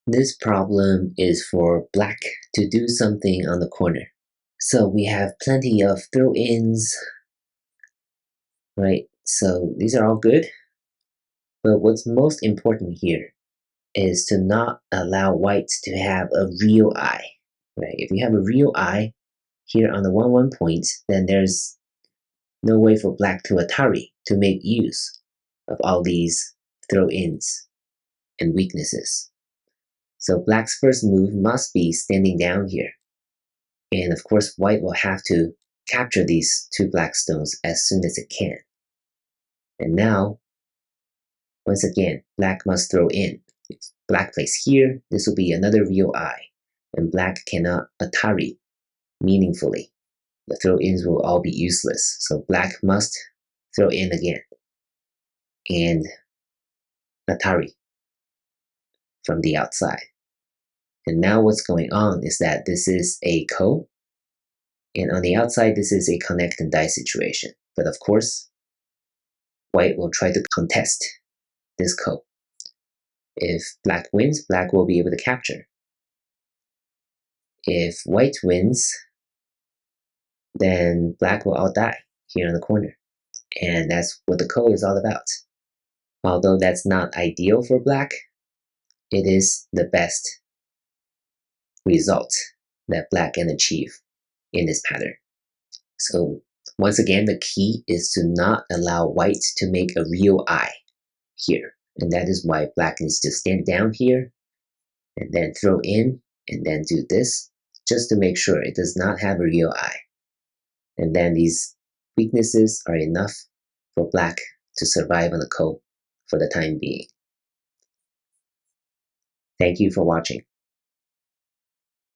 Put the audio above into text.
This problem is for black to do something on the corner. So we have plenty of throw-ins, right? So these are all good. But what's most important here is to not allow white to have a real eye, right? If you have a real eye here on the 1-1 point, then there's no way for black to Atari to make use of all these throw-ins and weaknesses. So black's first move must be standing down here. And of course, white will have to capture these two black stones as soon as it can. And now, once again, black must throw in. If black plays here, this will be another real eye, and black cannot Atari meaningfully. The throw-ins will all be useless, so black must throw in again and Atari from the outside. And now what's going on is that this is a ko, and on the outside this is a connect and die situation. But of course, white will try to contest this ko. If black wins, black will be able to capture. If white wins, then black will outdie here in the corner. And that's what the ko is all about. Although that's not ideal for black, it is the best result that black can achieve in this pattern. So once again, the key is to not allow white to make a real eye here. And that is why black needs to stand down here and then throw in and then do this just to make sure it does not have a real eye. And then these weaknesses are enough for black to survive on the ko for the time being. Thank you for watching.